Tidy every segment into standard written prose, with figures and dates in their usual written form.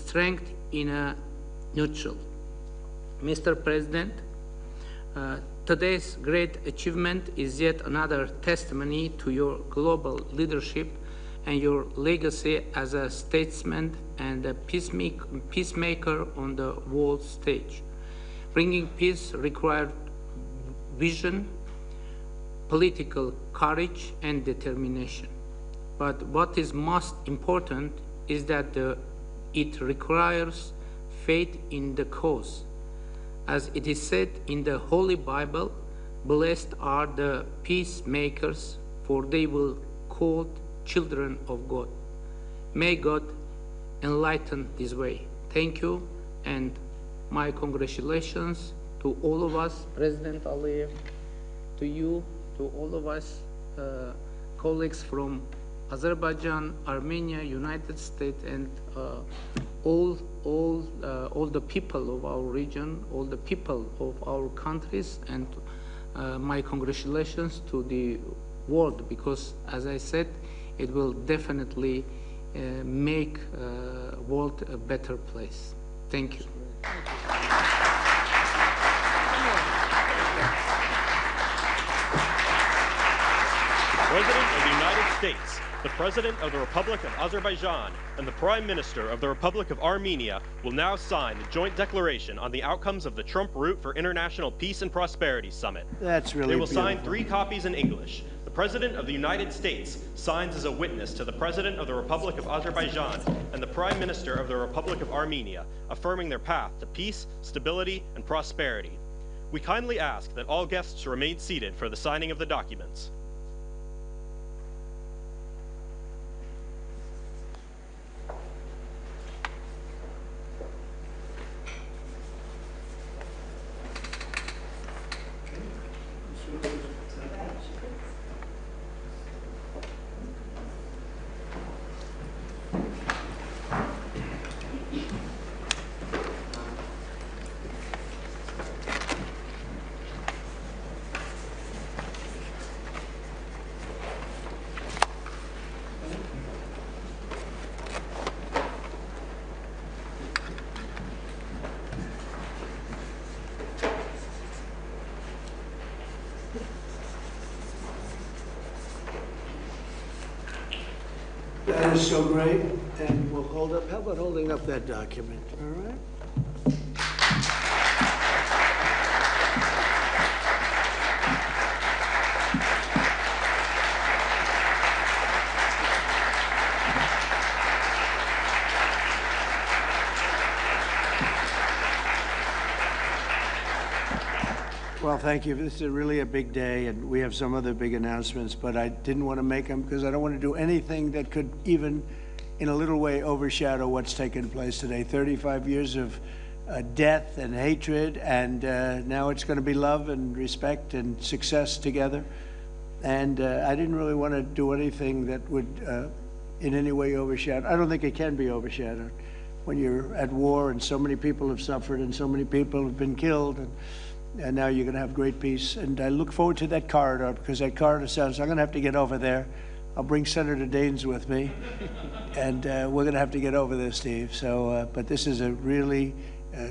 strength in a neutral. Mr. President, today's great achievement is yet another testimony to your global leadership and your legacy as a statesman and a peacemaker on the world stage. Bringing peace required vision, political courage, and determination. But what is most important is that it requires faith in the cause. As it is said in the Holy Bible, blessed are the peacemakers, for they will be called children of God. May God enlighten this way. Thank you, and my congratulations to all of us, President Aliyev, to you, to all of us, colleagues from Azerbaijan, Armenia, United States, and all the people of our region, all the people of our countries, and my congratulations to the world, because, as I said, it will definitely make world a better place. Thank you. President of the United States, the President of the Republic of Azerbaijan, and the Prime Minister of the Republic of Armenia will now sign the joint declaration on the outcomes of the Trump Route for International Peace and Prosperity Summit. That's really They will beautiful. sign 3 copies in English. The President of the United States signs as a witness to the President of the Republic of Azerbaijan and the Prime Minister of the Republic of Armenia, affirming their path to peace, stability, and prosperity. We kindly ask that all guests remain seated for the signing of the documents. That is so great, and we'll hold up, how about holding up that document, all right? Well, thank you. This is really a big day, and we have some other big announcements, but I didn't want to make them because I don't want to do anything that could even in a little way overshadow what's taken place today. 35 years of death and hatred, and now it's going to be love and respect and success together. And I didn't really want to do anything that would in any way overshadow. I don't think it can be overshadowed when you're at war and so many people have suffered and so many people have been killed, and now you're going to have great peace. And I look forward to that corridor, because that corridor sounds, I'm going to have to get over there. I'll bring Senator Daines with me, and we're going to have to get over there, Steve. So, but this is a really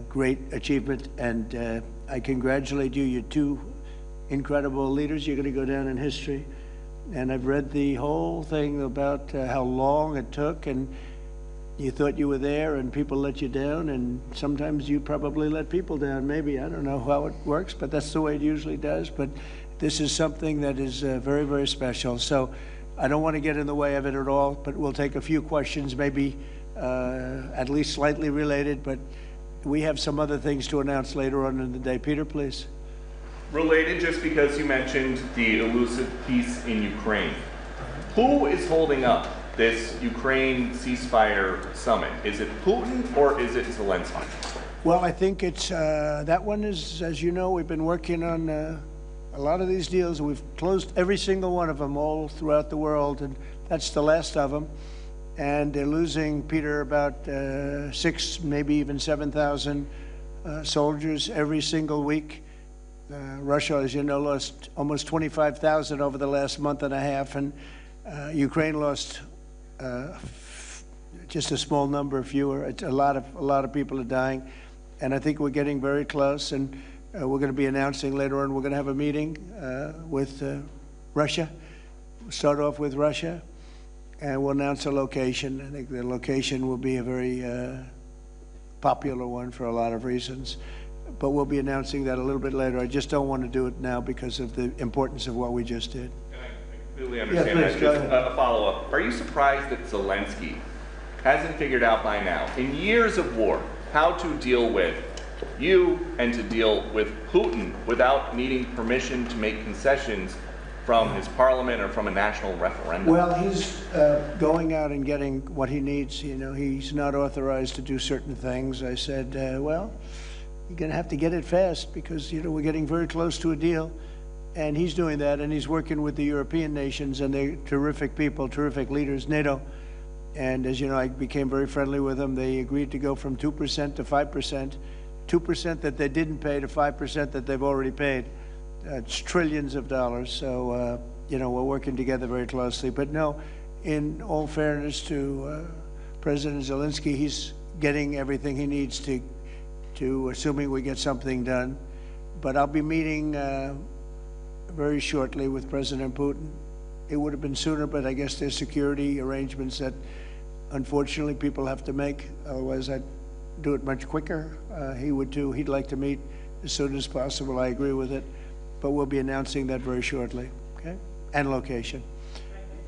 great achievement, and I congratulate you. You're 2 incredible leaders. You're going to go down in history. And I've read the whole thing about how long it took, and you thought you were there and people let you down, and sometimes you probably let people down, maybe. I don't know how it works, but that's the way it usually does. But this is something that is very, very special. So I don't want to get in the way of it at all, but we'll take a few questions, maybe at least slightly related, but we have some other things to announce later on in the day. Peter, please. Related, just because you mentioned the elusive peace in Ukraine. Who is holding up this Ukraine ceasefire summit? Is it Putin or is it Zelensky? Well, I think it's, that one is, as you know, we've been working on a lot of these deals. We've closed every single one of them all throughout the world, and that's the last of them. And they're losing, Peter, about 6, maybe even 7,000 soldiers every single week. Russia, as you know, lost almost 25,000 over the last month and a half, and Ukraine lost just a small number fewer. It's a lot of people are dying, and I think we're getting very close. And we're going to be announcing later on. We're going to have a meeting with Russia. We'll start off with Russia, and we'll announce a location. I think the location will be a very popular one for a lot of reasons. But we'll be announcing that a little bit later. I just don't want to do it now because of the importance of what we just did. I completely understand that. Just a follow-up. Are you surprised that Zelensky hasn't figured out by now, in years of war, how to deal with you and to deal with Putin without needing permission to make concessions from his parliament or from a national referendum? Well, he's going out and getting what he needs. You know, he's not authorized to do certain things. I said, well, you're going to have to get it fast because, you know, we're getting very close to a deal. And he's doing that, and he's working with the European nations, and they're terrific people, terrific leaders, NATO. And as you know, I became very friendly with them. They agreed to go from 2% to 5%, 2% that they didn't pay to 5% that they've already paid. It's trillions of dollars. So, you know, we're working together very closely. But no, in all fairness to President Zelensky, he's getting everything he needs to assuming we get something done. But I'll be meeting very shortly with President Putin. It would have been sooner, but I guess there's security arrangements that unfortunately people have to make. Otherwise, I'd do it much quicker. He would too. He'd like to meet as soon as possible. I agree with it. But we'll be announcing that very shortly, okay? And location.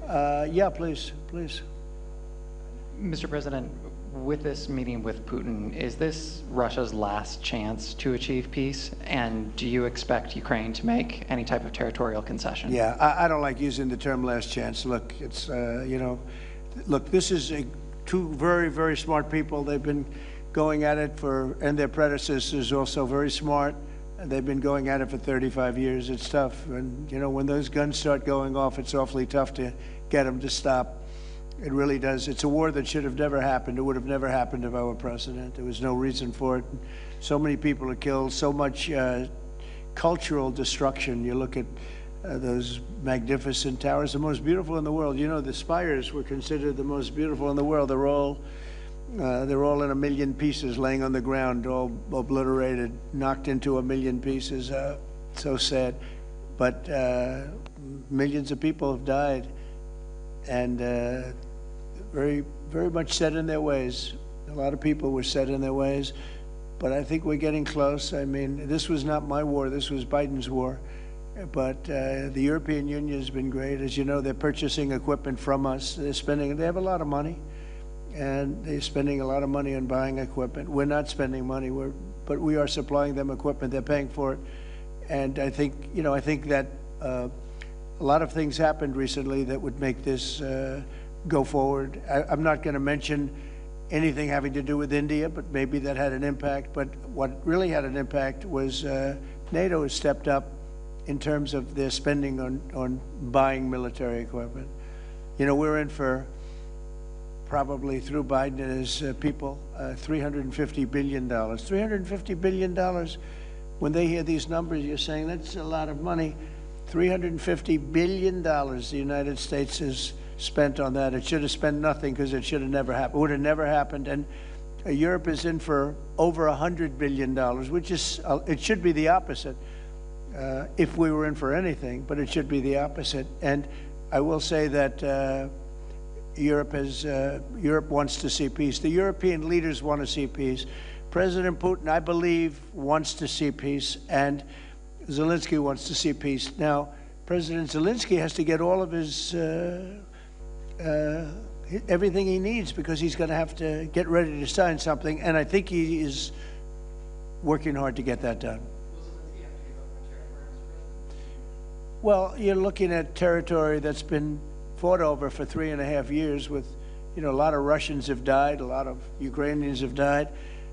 Yeah, please. Mr. President, with this meeting with Putin, is this Russia's last chance to achieve peace? And do you expect Ukraine to make any type of territorial concession? Yeah, I don't like using the term last chance. Look, it's, you know, look, this is two very, very smart people. They've been going at it and their predecessors also very smart. They've been going at it for 35 years. It's tough. And, you know, when those guns start going off, it's awfully tough to get them to stop. It really does. It's a war that should have never happened. It would have never happened if I were president. There was no reason for it. So many people are killed, so much cultural destruction. You look at those magnificent towers, the most beautiful in the world. You know, the spires were considered the most beautiful in the world. They're all in a million pieces, laying on the ground, all obliterated, knocked into a million pieces. So sad. But millions of people have died, and very, very much set in their ways. A lot of people were set in their ways, but I think we're getting close. I mean, this was not my war. This was Biden's war. But the European Union has been great. As you know, they're purchasing equipment from us. They have a lot of money, and they're spending a lot of money on buying equipment. We're not spending money, but we are supplying them equipment. They're paying for it. And I think, you know, I think that a lot of things happened recently that would make this go forward. I'm not going to mention anything having to do with India, but maybe that had an impact. But what really had an impact was NATO has stepped up in terms of their spending on buying military equipment. You know, we're in for probably through Biden and his people, $350 billion. $350 billion. When they hear these numbers, you're saying that's a lot of money. $350 billion the United States has spent on that. It should have spent nothing because it should have never happened. It would have never happened. And Europe is in for over $100 billion, which is, it should be the opposite if we were in for anything, but it should be the opposite. And I will say that Europe wants to see peace. The European leaders want to see peace. President Putin, I believe, wants to see peace, and Zelensky wants to see peace. Now, President Zelensky has to get all of his everything he needs because he's going to have to get ready to sign something, and I think he is working hard to get that done. Well, you're looking at territory that's been fought over for 3.5 years with, you know, a lot of Russians have died, a lot of Ukrainians have died.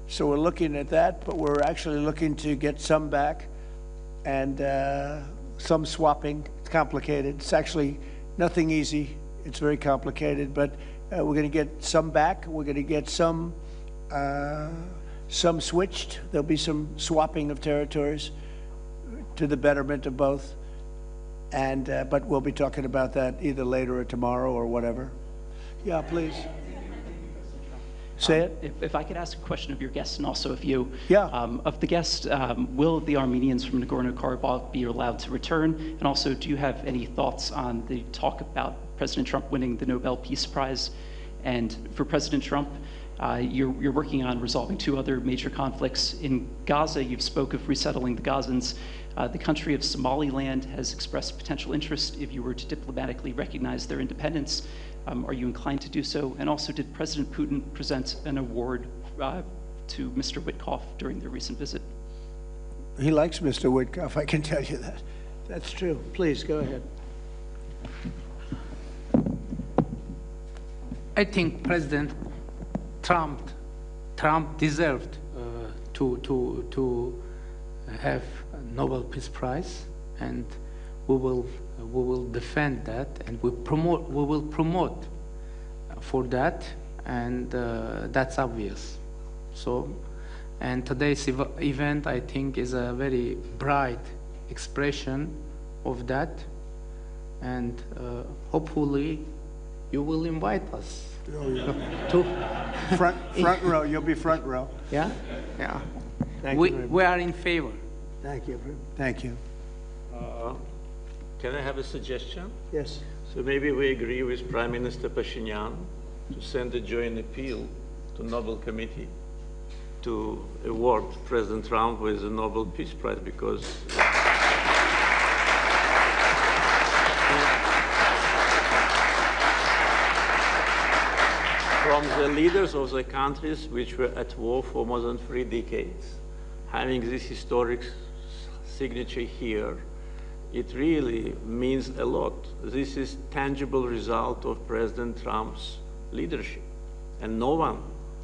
So we're looking at that, but we're actually looking to get some back and some swapping. It's complicated. It's actually nothing easy. It's very complicated, but we're going to get some back. We're going to get some switched. There'll be some swapping of territories to the betterment of both. And but we'll be talking about that either later or tomorrow or whatever. Yeah, please. Say it. If I could ask a question of your guests and also of you. Yeah. Of the guests, will the Armenians from Nagorno-Karabakh be allowed to return? And also, do you have any thoughts on the talk about President Trump winning the Nobel Peace Prize? And for President Trump, you're working on resolving 2 other major conflicts. In Gaza, you've spoke of resettling the Gazans. The country of Somaliland has expressed potential interest if you were to diplomatically recognize their independence. Are you inclined to do so? And also, did President Putin present an award to Mr. Witkoff during their recent visit? He likes Mr. Witkoff, I can tell you that. That's true. Please, go ahead. I think President Trump deserved to have a Nobel Peace Prize, and we will defend that, and we will promote for that, and that's obvious. So, and today's event, I think, is a very bright expression of that, and hopefully you will invite us to front row. You'll be front row. Yeah. We are in favor. Thank you. Thank you. Can I have a suggestion? Yes. So maybe we agree with Prime Minister Pashinyan to send a joint appeal to Nobel Committee to award President Trump with the Nobel Peace Prize, because from the leaders of the countries which were at war for more than 3 decades, having this historic signature here, it really means a lot. This is tangible result of President Trump's leadership, and no one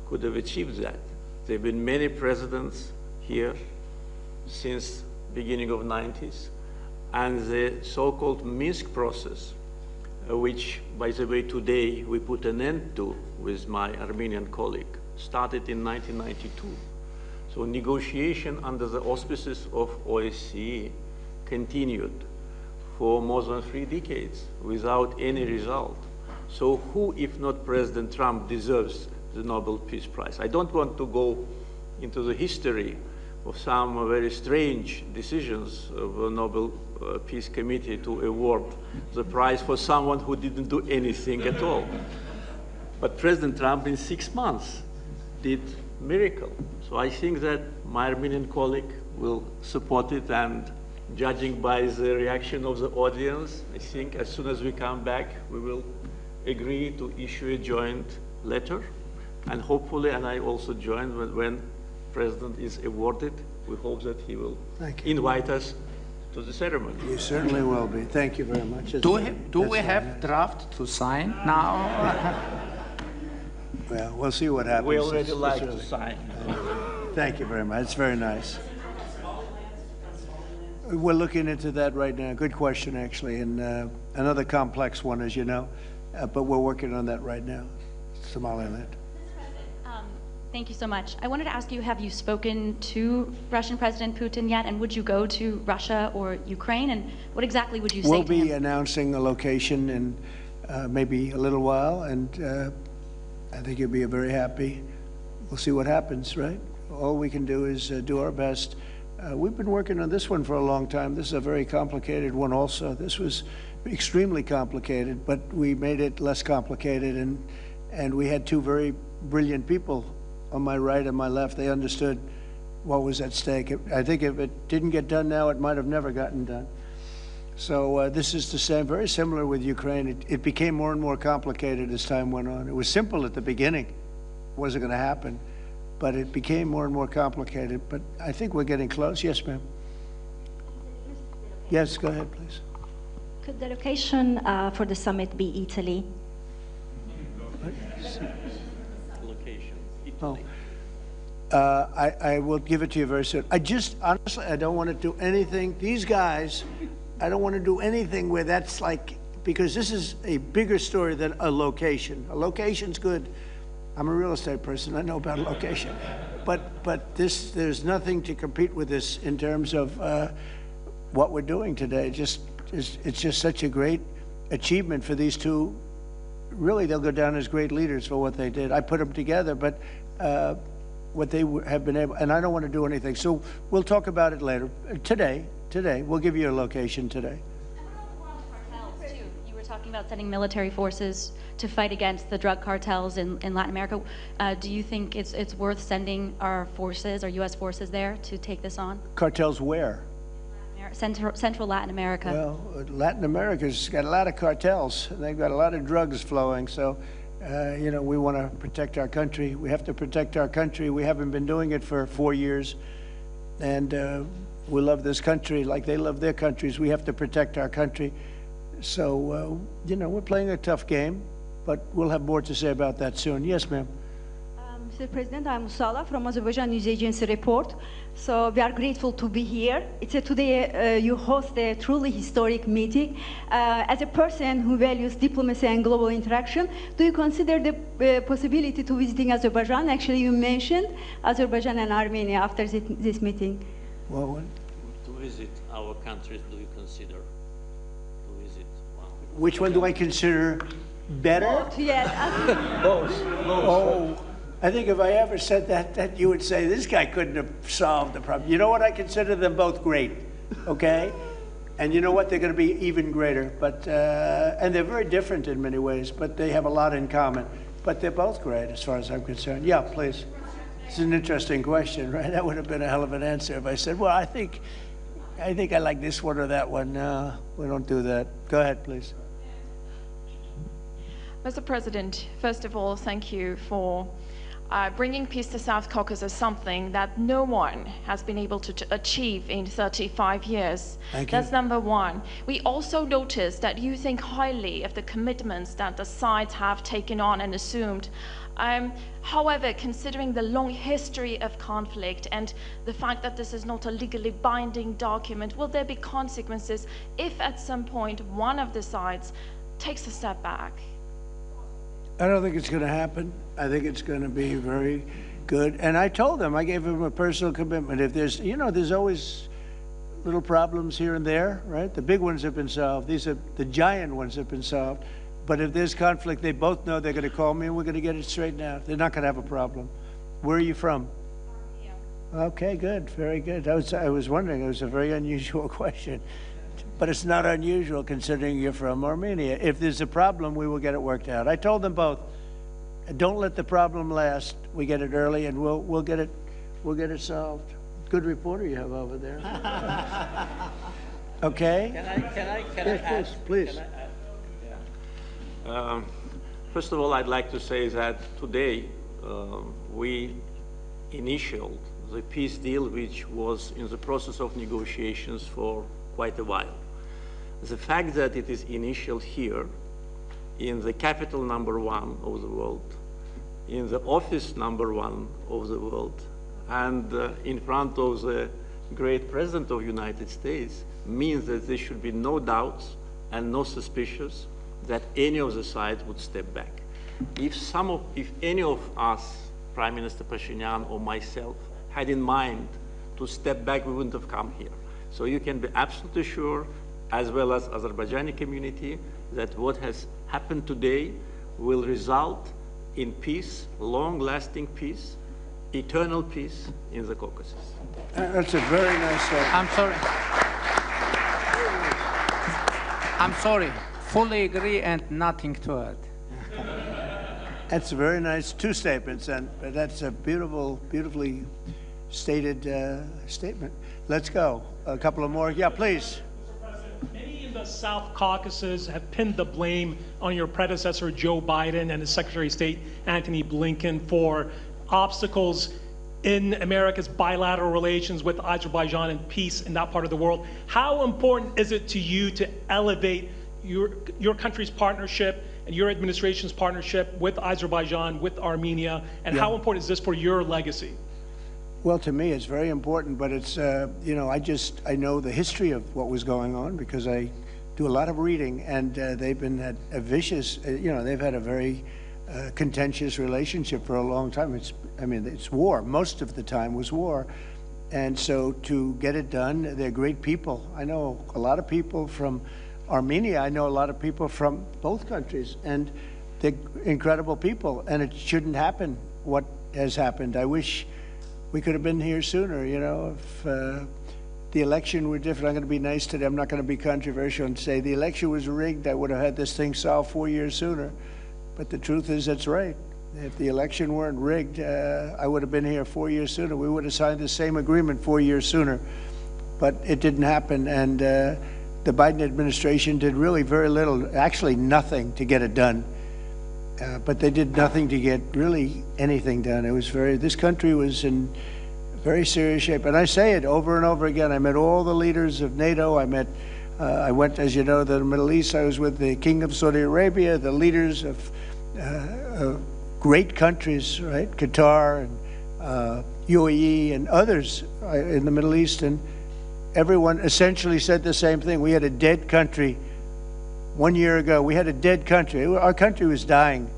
could have achieved that. There have been many presidents here since beginning of 90s, and the so-called Minsk process, which, by the way, today we put an end to with my Armenian colleague, started in 1992. So negotiation under the auspices of OSCE continued for more than 3 decades without any result. So who, if not President Trump, deserves the Nobel Peace Prize? I don't want to go into the history of some very strange decisions of the Nobel Peace Committee to award the prize for someone who didn't do anything at all. But President Trump, in 6 months, did miracle. So I think that my Armenian colleague will support it, and judging by the reaction of the audience, I think as soon as we come back, we will agree to issue a joint letter, and hopefully, and I also join when President is awarded, we hope that he will invite us to the ceremony. You certainly will be. Thank you very much. Do we have draft to sign now? Well, we'll see what happens. We already like to sign. Thank you very much. It's very nice. We're looking into that right now. Good question, actually, and another complex one, as you know, but we're working on that right now. Somaliland. Thank you so much. I wanted to ask you, have you spoken to Russian President Putin yet, and would you go to Russia or Ukraine, and what exactly would you say to him? We'll be announcing a location in maybe a little while, and I think you'll be very happy. We'll see what happens, right? All we can do is do our best. We've been working on this one for a long time. This is a very complicated one also. This was extremely complicated, but we made it less complicated, and we had 2 very brilliant people on my right and my left. They understood what was at stake. I think if it didn't get done now, it might have never gotten done. So this is the same, very similar with Ukraine. It became more and more complicated as time went on. It was simple at the beginning. It wasn't going to happen. But it became more and more complicated. But I think we're getting close. Yes, ma'am. Yes, go ahead, please. Could the location for the summit be Italy? Location, Oh. Italy. I will give it to you very soon. Honestly, I don't want to do anything. These guys, I don't want to do anything where that's like, because this is a bigger story than a location. A location's good. I'm a real estate person. I know about a location. But there's nothing to compete with this in terms of what we're doing today. It's just such a great achievement for these 2 really they'll go down as great leaders for what they did. I put them together, but what they have been able, and I don't want to do anything. So we'll talk about it later. Today, we'll give you a location today. You were talking about sending military forces to fight against the drug cartels in Latin America. Do you think it's worth sending our forces, our U.S. forces there to take this on? Cartels where? Central Latin America. Well, Latin America's got a lot of cartels. They've got a lot of drugs flowing. So, you know, we want to protect our country. We have to protect our country. We haven't been doing it for 4 years. And we love this country like they love their countries. We have to protect our country. So, you know, we're playing a tough game, but we'll have more to say about that soon. Yes, ma'am. Mr. President, I'm Musala from Azerbaijan News Agency Report. So we are grateful to be here. Today you host a truly historic meeting. As a person who values diplomacy and global interaction, do you consider the possibility to visiting Azerbaijan? Actually, you mentioned Azerbaijan and Armenia after this meeting. Well, To visit our countries, do you consider to visit? Wow. which one do I consider better? Yes. Oh, I think if I ever said that you would say, this guy couldn't have solved the problem. You know what? I consider them both great, okay? And you know what? They're going to be even greater. But and they're very different in many ways, but they have a lot in common. But they're both great as far as I'm concerned. Yeah, please. It's an interesting question, right? That would have been a hell of an answer if I said, well, I think I like this one or that one. No, we don't do that. Go ahead, please. Mr. President, first of all, thank you for bringing peace to South Caucasus, something that no one has been able to achieve in 35 years. Thank you. That's number one. We also noticed that you think highly of the commitments that the sides have taken on and assumed. However, considering the long history of conflict and the fact that this is not a legally binding document, will there be consequences if at some point one of the sides takes a step back? I don't think it's going to happen. I think it's going to be very good. And I told them, I gave them a personal commitment. If there's, you know, there's always little problems here and there, right? The big ones have been solved. These are the giant ones have been solved. But if there's conflict, they both know they're going to call me and we're going to get it straightened out. They're not going to have a problem. Where are you from? Okay, good. Very good. I was wondering. It was a very unusual question. But it's not unusual considering you're from Armenia. If there's a problem, we will get it worked out. I told them both, don't let the problem last. We get it early, and we'll get it solved. Good reporter you have over there. Okay. Can I ask? Please. First of all, I'd like to say that today we initialed the peace deal, which was in the process of negotiations for quite a while. The fact that it is initialed here, in the capital #1 of the world, in the office #1 of the world, and in front of the great President of the United States, means that there should be no doubts and no suspicions that any of the sides would step back. If any of us, Prime Minister Pashinyan or myself, had in mind to step back, we wouldn't have come here. So you can be absolutely sure, as well as Azerbaijani community, that what has happened today will result in peace, long-lasting peace, eternal peace in the Caucasus. That's a very nice statement. I'm sorry. Fully agree and nothing to add. That's a very nice two statements, and that's a beautifully stated statement. Let's go. A couple of more. Yeah, please. Many in the South Caucasus have pinned the blame on your predecessor, Joe Biden, and his Secretary of State, Antony Blinken, for obstacles in America's bilateral relations with Azerbaijan and peace in that part of the world. How important is it to you to elevate your country's partnership and your administration's partnership with Azerbaijan, with Armenia, and how important is this for your legacy? Well, to me, it's very important, but it's, you know, I know the history of what was going on because I do a lot of reading, and they've been at a vicious, you know, they've had a very contentious relationship for a long time. It's war. Most of the time was war. And so to get it done, they're great people. I know a lot of people from Armenia. I know a lot of people from both countries. And they're incredible people, and it shouldn't happen, what has happened. I wish we could have been here sooner, you know, if the election were different. I'm going to be nice today. I'm not going to be controversial and say the election was rigged. I would have had this thing solved 4 years sooner. But the truth is, that's right. If the election weren't rigged, I would have been here 4 years sooner. We would have signed the same agreement 4 years sooner. But it didn't happen, and the Biden administration did really very little, actually nothing, to get it done. But they did nothing to get really anything done. It was this country was in very serious shape. And I say it over and over again. I met all the leaders of NATO. I went, as you know, to the Middle East. I was with the King of Saudi Arabia, the leaders of great countries, right? Qatar and UAE and others in the Middle East. And everyone essentially said the same thing. We had a dead country 1 year ago. We had a dead country. Our country was dying.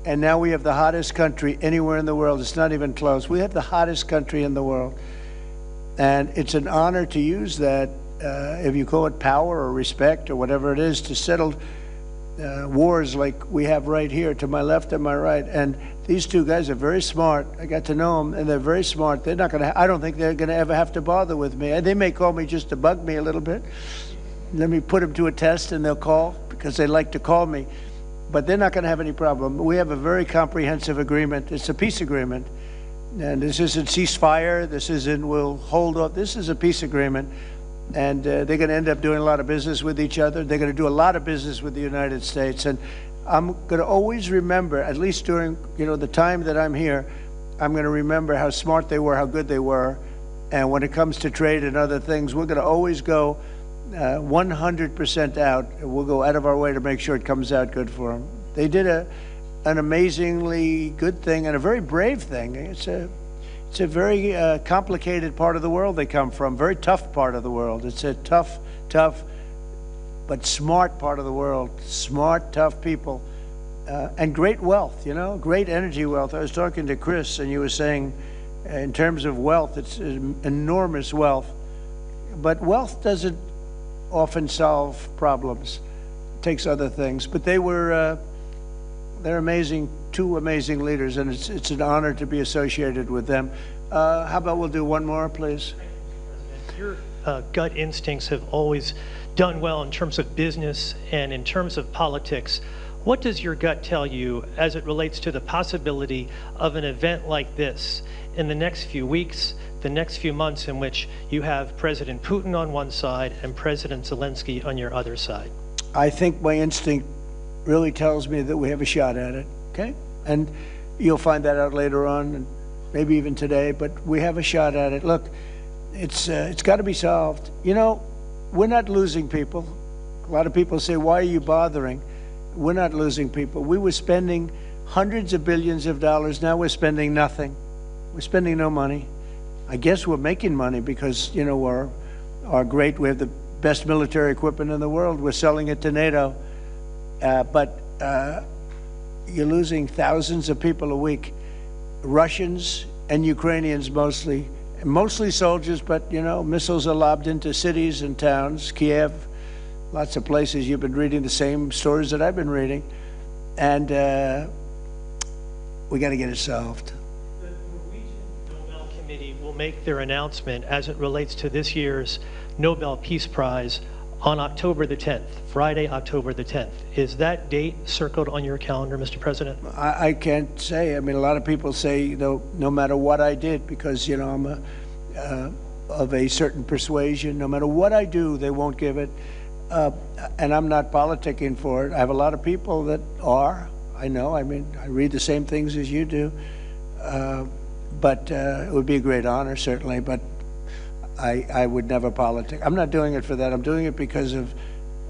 And now we have the hottest country anywhere in the world. It's not even close. We have the hottest country in the world. And it's an honor to use that, if you call it power or respect or whatever it is, to settle wars like we have right here to my left and my right. And these two guys are very smart. I got to know them, and they're very smart. They're not going to, I don't think they're going to ever have to bother with me. They may call me just to bug me a little bit. Let me put them to a test, and they'll call because they like to call me. But they're not going to have any problem. We have a very comprehensive agreement. It's a peace agreement. And this isn't ceasefire. This isn't we'll hold off. This is a peace agreement. And they're going to end up doing a lot of business with each other. They're going to do a lot of business with the United States. And I'm going to always remember, at least during the time that I'm here, I'm going to remember how smart they were, how good they were. And when it comes to trade and other things, we're going to always go 100% out. We'll go out of our way to make sure it comes out good for them. They did an amazingly good thing and a very brave thing. It's a very complicated part of the world they come from, very tough part of the world. It's a tough, but smart part of the world. Smart, tough people, and great wealth, great energy wealth. I was talking to Chris, and you were saying, in terms of wealth, it's enormous wealth. But wealth doesn't often solve problems. It takes other things. But they're amazing, two amazing leaders, and it's an honor to be associated with them. How about we'll do one more, please? Your gut instincts have always done well in terms of business and in terms of politics. What does your gut tell you as it relates to the possibility of an event like this in the next few weeks, the next few months, in which you have President Putin on one side and President Zelensky on your other side? I think my instinct really tells me that we have a shot at it, okay? And you'll find that out later on, and maybe even today, but we have a shot at it. Look, it's got to be solved. We're not losing people. A lot of people say, why are you bothering? We're not losing people. We were spending hundreds of billions of dollars. Now we're spending nothing. We're spending no money. I guess we're making money because, we're great. We have the best military equipment in the world. We're selling it to NATO. But you're losing thousands of people a week. Russians and Ukrainians mostly soldiers, but, missiles are lobbed into cities and towns, Kiev, lots of places. You've been reading the same stories that I've been reading. And we got to get it solved. The Norwegian Nobel Committee will make their announcement as it relates to this year's Nobel Peace Prize on October the 10th, Friday, October the 10th. Is that date circled on your calendar, Mr. President? I can't say. I mean, a lot of people say, no matter what I did, because, I'm of a certain persuasion, no matter what I do, they won't give it. And I'm not politicking for it. I have a lot of people that are. I know. I mean, I read the same things as you do. But it would be a great honor, certainly. But I would never politic. I'm not doing it for that. I'm doing it because of,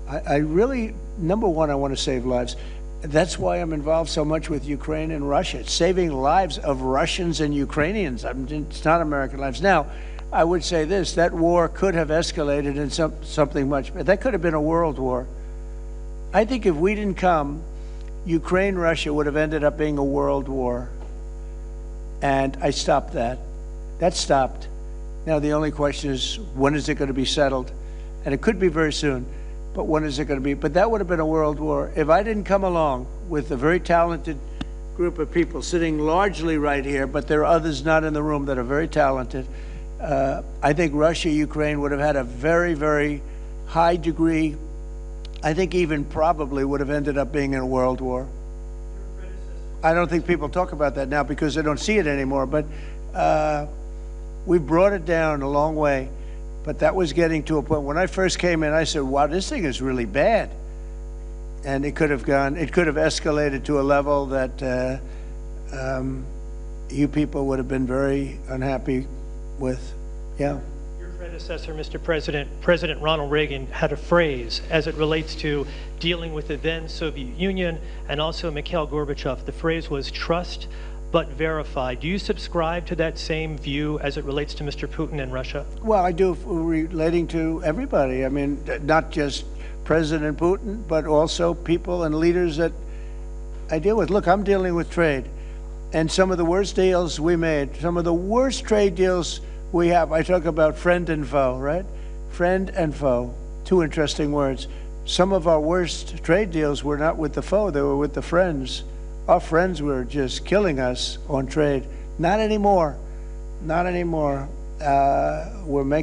I really, number one, I want to save lives. That's why I'm involved so much with Ukraine and Russia. It's saving lives of Russians and Ukrainians. It's not American lives. Now, I would say this, that war could have escalated in something much, that could have been a world war. I think if we didn't come, Ukraine-Russia would have ended up being a world war. And I stopped that. That stopped. Now the only question is, when is it going to be settled? And it could be very soon. but when is it going to be? But that would have been a world war. If I didn't come along with a very talented group of people sitting largely right here, but there are others not in the room that are very talented, I think Russia, Ukraine would have had a very, very high degree, I think even probably would have ended up being in a world war. I don't think people talk about that now because they don't see it anymore, but we brought it down a long way. But that was getting to a point. When I first came in, I said, wow, this thing is really bad. And it could have escalated to a level that you people would have been very unhappy with. Yeah. Your predecessor, Mr. President, President Ronald Reagan, had a phrase as it relates to dealing with the then Soviet Union and also Mikhail Gorbachev. The phrase was trust but verify. Do you subscribe to that same view as it relates to Mr. Putin and Russia? Well, I do, relating to everybody. I mean, not just President Putin, but also people and leaders that I deal with. Look, I'm dealing with trade, and some of the worst deals we made, some of the worst trade deals we have. I talk about friend and foe, right? Friend and foe, two interesting words. Some of our worst trade deals were not with the foe, they were with the friends. Our friends were just killing us on trade. Not anymore. Not anymore. We're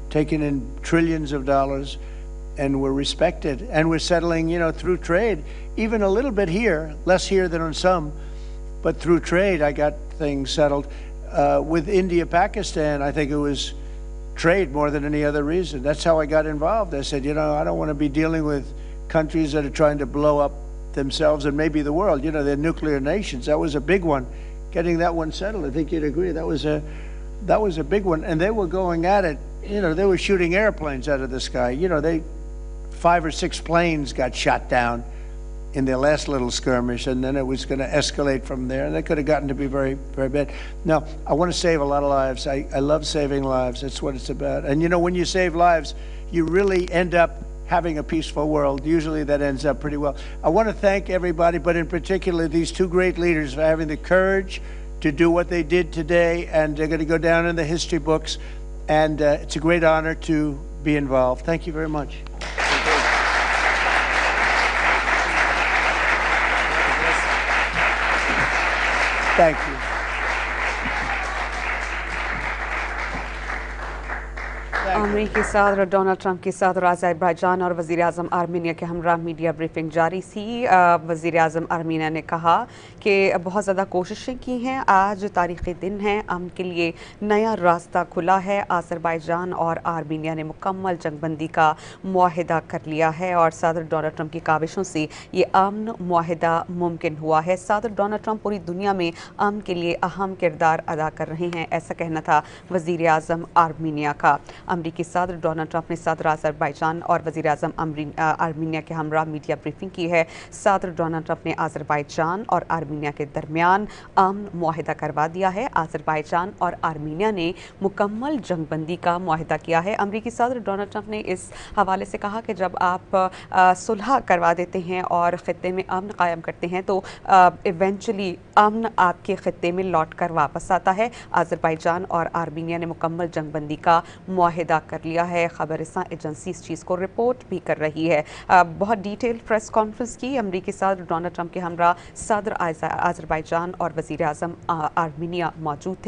taking in trillions of dollars, and we're respected, and we're settling, through trade, even a little bit here, less here than on some, but through trade, I got things settled. With India, Pakistan, I think it was trade more than any other reason. That's how I got involved. I said, I don't want to be dealing with countries that are trying to blow up themselves and maybe the world. They're nuclear nations. That was a big one. Getting that one settled, I think you'd agree, that was a big one. And they were going at it, they were shooting airplanes out of the sky. 5 or 6 planes got shot down in their last little skirmish, and then it was going to escalate from there, and they could have gotten to be very, very bad. Now, I want to save a lot of lives. I love saving lives. That's what it's about. And when you save lives, you really end up having a peaceful world. Usually that ends up pretty well. I want to thank everybody, but in particular these two great leaders for having the courage to do what they did today, and they're going to go down in the history books, and it's a great honor to be involved. Thank you very much. Thank you. अमरीकी सदर Donald Trump के सदर Azerbaijan और वज़ीर आज़म Armenia के हमरा media briefing जारी थी। वज़ीर आज़म आर्मीनिया ने कहा कि बहुत ज़्यादा कोशिशें की हैं, आज तारीख़ी दिन है, अमन के लिए नया रास्ता खुला है। अज़रबैजान और आर्मीनिया ने मुकम्मल जंगबंदी का मुआहिदा कर लिया है और सदर डोनाल्ड ट्रंप की काविशों से ये अमन मुआहिदा मुमकिन हुआ है। सदर डोनाल्ड ट्रंप पूरी दुनिया में अमन के लिए अहम किरदार अदा कर रहे हैं, ऐसा कहना था वज़ीर आज़म आर्मीनिया का। अमरीकी सदर डोनाल्ड ट्रंप ने सदर अज़रबैजान और वज़ीर आज़म आर्मीनिया के हमरा मीडिया ब्रीफिंग की है। सदर डोनाल्ड ट्रंप ने अज़रबैजान और आर्मीनिया के दरमियान अमन मुआहिदा करवा दिया है। अज़रबैजान और आर्मीनिया ने मुकम्मल जंगबंदी का मुआहिदा किया है। अमरीकी सदर डोनाल्ड ट्रंप ने इस हवाले से कहा कि जब आप सुलह करवा देते हैं और ख़ित्ते में अमन कायम करते हैं तो इवेंचुअली अमन आपके ख़ित्ते में लौट कर वापस आता है। अज़रबैजान और आर्मीनिया ने मुकम्मल जंगबंदी का मुआहिदा कर लिया है। खबरिस्तान एजेंसी इस चीज़ को रिपोर्ट भी कर रही है। बहुत डिटेल प्रेस कॉन्फ्रेंस की अमरीकी सदर डोनाल्ड ट्रंप के हमरा सदर अज़रबैजान और वज़ीर आज़म आर्मीनिया मौजूद थे।